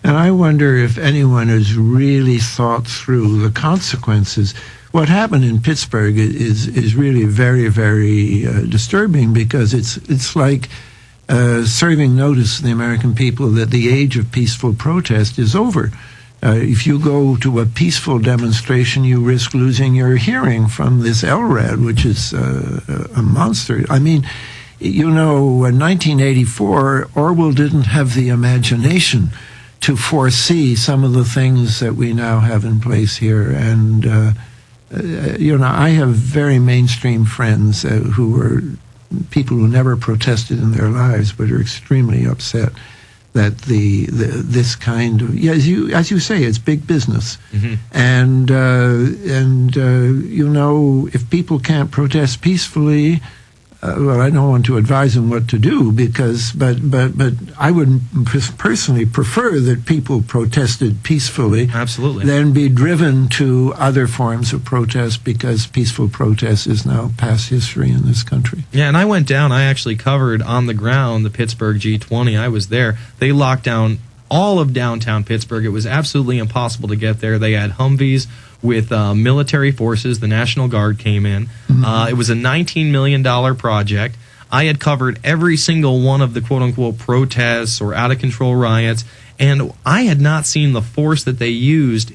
And I wonder if anyone has really thought through the consequences. What happened in Pittsburgh is really very, very disturbing, because it's like serving notice to the American people that the age of peaceful protest is over. If you go to a peaceful demonstration, you risk losing your hearing from this LRAD, which is a monster. I mean, you know, in 1984, Orwell didn't have the imagination to foresee some of the things that we now have in place here. And, you know, I have very mainstream friends who are people who never protested in their lives, but are extremely upset that this kind of, as you say, it's big business, and you know, if people can't protest peacefully, well, I don't want to advise them what to do, but I would personally prefer that people protested peacefully, absolutely, than be driven to other forms of protest, because peaceful protest is now past history in this country. Yeah, and I went down. I actually covered on the ground the Pittsburgh G20. I was there. They locked down all of downtown Pittsburgh. It was absolutely impossible to get there. They had Humvees with military forces. The National Guard came in. It was a $19 million project. I had covered every single one of the quote-unquote protests or out-of-control riots, and I had not seen the force that they used,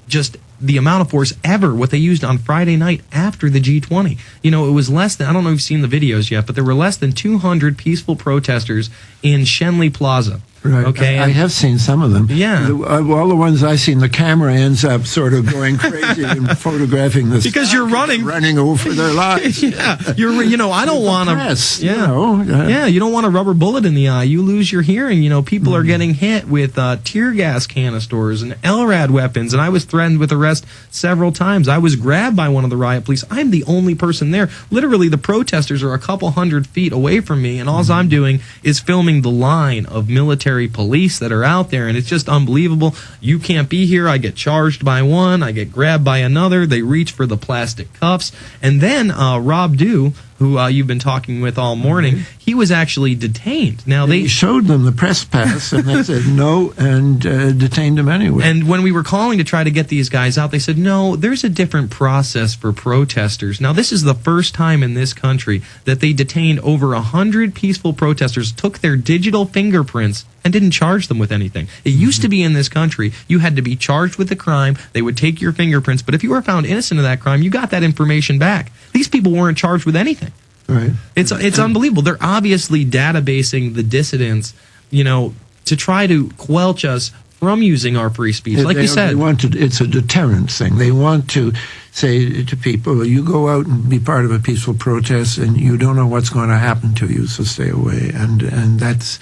just the amount of force ever, what they used on Friday night after the G20. You know, it was less than, I don't know if you've seen the videos yet, but there were less than 200 peaceful protesters in Schenley Plaza. Right. Okay. I have seen some of them. Yeah. All the ones I've seen, the camera ends up sort of going crazy and photographing this. Because you're running over their lives. Yeah. You know, I don't want to. Yeah. You know, yeah. You don't want a rubber bullet in the eye. You lose your hearing. You know, people are getting hit with tear gas canisters and LRAD weapons. And I was threatened with arrest several times. I was grabbed by one of the riot police. I'm the only person there. Literally, the protesters are a couple hundred feet away from me, and all I'm doing is filming the line of military police that are out there, and it's just unbelievable. You can't be here. I get charged by one, I get grabbed by another, they reach for the plastic cuffs, and then Rob Dew, who you've been talking with all morning, he was actually detained. Now they showed them the press pass, and they said no, and detained him anyway. And when we were calling to try to get these guys out, they said, no, there's a different process for protesters. Now, this is the first time in this country that they detained over 100 peaceful protesters, took their digital fingerprints, and didn't charge them with anything. It used to be in this country, you had to be charged with a crime, they would take your fingerprints, but if you were found innocent of that crime, you got that information back. These people weren't charged with anything. Right. It's unbelievable. They're obviously databasing the dissidents, you know, to try to quelch us from using our free speech. Like you said, it's a deterrent thing. They want to say to people, you go out and be part of a peaceful protest, and you don't know what's going to happen to you, so stay away. And that's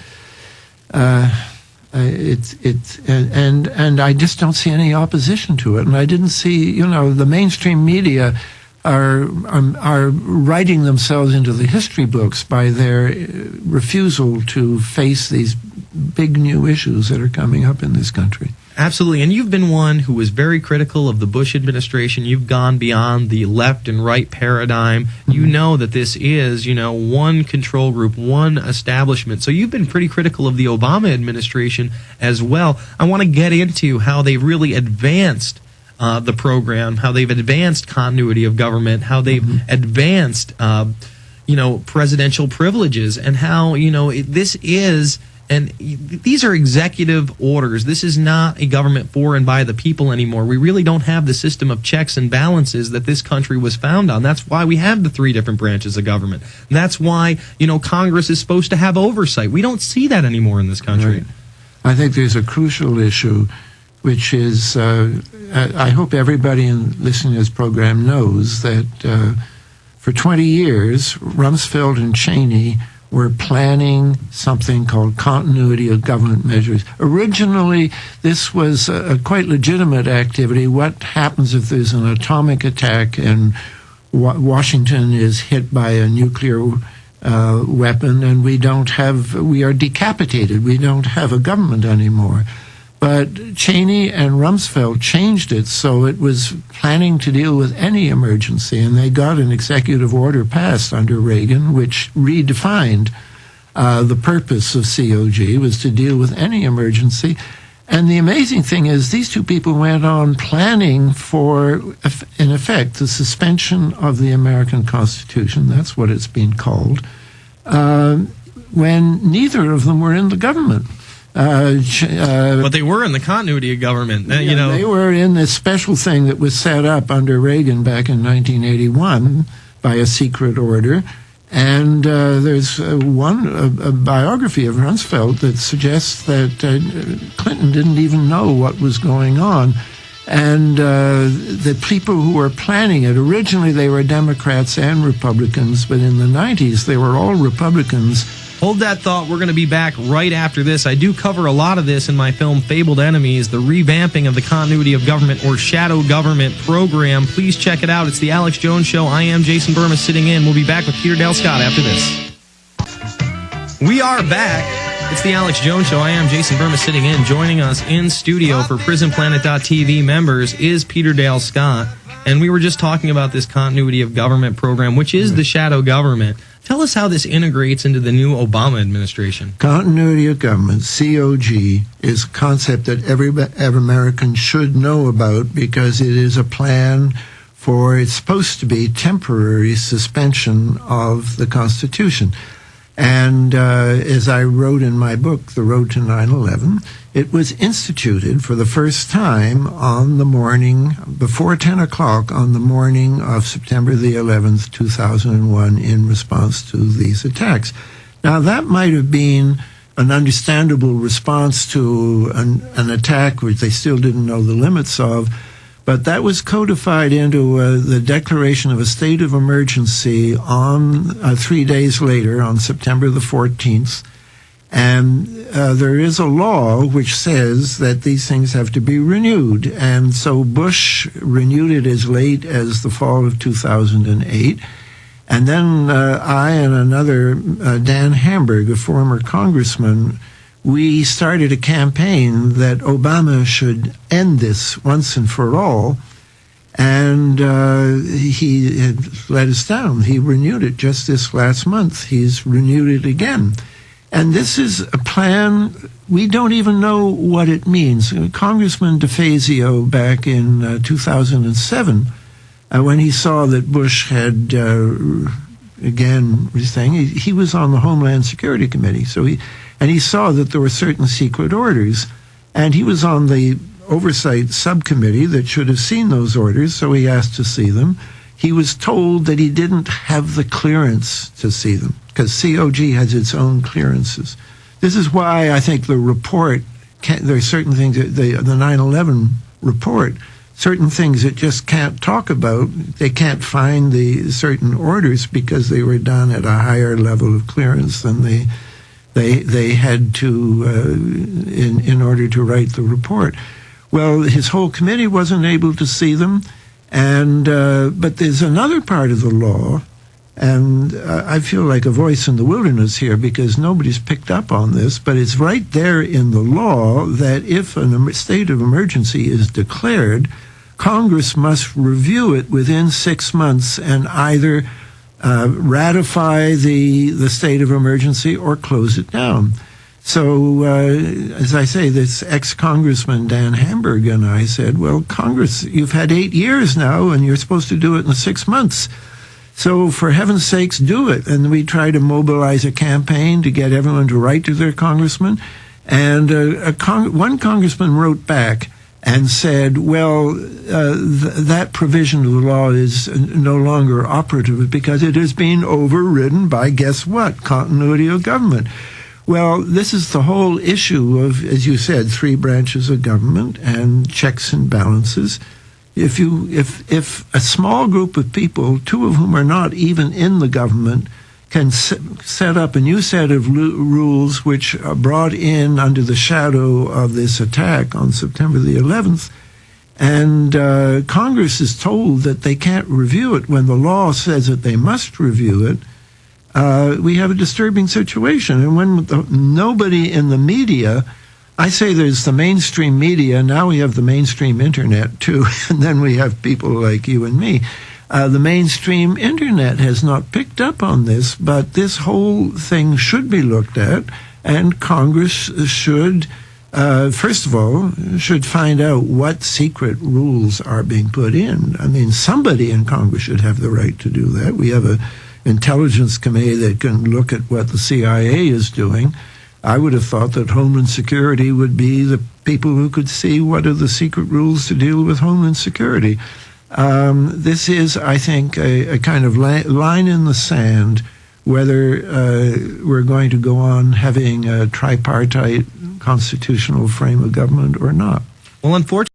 and I just don't see any opposition to it. And I didn't see, you know, the mainstream media are writing themselves into the history books by their refusal to face these big new issues that are coming up in this country. Absolutely. And you've been one who was very critical of the Bush administration. You've gone beyond the left and right paradigm. You know that this is, you know, one control group, one establishment. So you've been pretty critical of the Obama administration as well. I want to get into how they really advanced the program, how they've advanced continuity of government, how they've advanced, you know, presidential privileges, and how, you know, this is, and these are executive orders. This is not a government for and by the people anymore. We really don't have the system of checks and balances that this country was found on. That's why we have the three different branches of government. And that's why, you know, Congress is supposed to have oversight. We don't see that anymore in this country. Right. I think there's a crucial issue, which is, I hope everybody listening to this program knows that for 20 years, Rumsfeld and Cheney were planning something called continuity of government measures. Originally, this was a quite legitimate activity. What happens if there's an atomic attack and Washington is hit by a nuclear weapon and we are decapitated, we don't have a government anymore. But Cheney and Rumsfeld changed it so it was planning to deal with any emergency, and they got an executive order passed under Reagan which redefined The purpose of COG was to deal with any emergency. And the amazing thing is, these two people went on planning for, in effect, the suspension of the American Constitution. That's what it's been called. When neither of them were in the government. But they were in the continuity of government. They were in this special thing that was set up under Reagan back in 1981 by a secret order. And there's a biography of Rumsfeld that suggests that Clinton didn't even know what was going on. And the people who were planning it, originally they were Democrats and Republicans, but in the 90s they were all Republicans. Hold that thought. We're going to be back right after this. I do cover a lot of this in my film Fabled Enemies, the revamping of the continuity of government or shadow government program. Please check it out. It's The Alex Jones Show. I am Jason Burma sitting in. We'll be back with Peter Dale Scott after this. We are back. It's The Alex Jones Show. I am Jason Burma sitting in. Joining us in studio for PrisonPlanet.tv members is Peter Dale Scott. And we were just talking about this continuity of government program, which is the shadow government. Tell us how this integrates into the new Obama administration. Continuity of government, COG, is a concept that every American should know about because it is a plan for, it's supposed to be temporary suspension of the Constitution. And as I wrote in my book, The Road to 9/11, it was instituted for the first time on the morning, before 10 o'clock on the morning of September the 11th, 2001, in response to these attacks. Now, that might have been an understandable response to an attack which they still didn't know the limits of, but that was codified into the declaration of a state of emergency on 3 days later, on September the 14th. And there is a law which says that these things have to be renewed. And so Bush renewed it as late as the fall of 2008. And then I and another, Dan Hamburg, a former congressman, we started a campaign that Obama should end this once and for all. And he had let us down. He renewed it just this last month. He's renewed it again. And this is a plan, we don't even know what it means. Congressman DeFazio, back in 2007, when he saw that Bush had, again, he was on the Homeland Security Committee, and he saw that there were certain secret orders, and he was on the oversight subcommittee that should have seen those orders, so he asked to see them. He was told that he didn't have the clearance to see them, because COG has its own clearances. This is why I think the report, there are certain things, the 9/11 report, certain things it just can't talk about. They can't find the certain orders because they were done at a higher level of clearance than they had to in order to write the report. Well, his whole committee wasn't able to see them, and but there's another part of the law, and I feel like a voice in the wilderness here because nobody's picked up on this, but it's right there in the law that if a state of emergency is declared, Congress must review it within 6 months and either ratify the state of emergency or close it down. So, as I say, this ex-congressman Dan Hamburg and I said, well, Congress, you've had 8 years now, and you're supposed to do it in 6 months. So, for heaven's sakes, do it. And we tried to mobilize a campaign to get everyone to write to their congressman. And one congressman wrote back and said, well, that provision of the law is no longer operative because it has been overridden by, guess what, continuity of government. Well, this is the whole issue of, as you said, 3 branches of government and checks and balances. If a small group of people, 2 of whom are not even in the government, can set up a new set of rules which are brought in under the shadow of this attack on September the 11th, and Congress is told that they can't review it when the law says that they must review it, we have a disturbing situation. And when nobody in the media, I say there's the mainstream media, now we have the mainstream internet too, and then we have people like you and me. The mainstream internet has not picked up on this, but this whole thing should be looked at, and Congress should, first of all, should find out what secret rules are being put in. I mean, somebody in Congress should have the right to do that. We have an intelligence committee that can look at what the CIA is doing. I would have thought that Homeland Security would be the people who could see what are the secret rules to deal with Homeland Security. This is, I think, a kind of line in the sand whether we're going to go on having a tripartite constitutional frame of government or not. Well, unfortunately,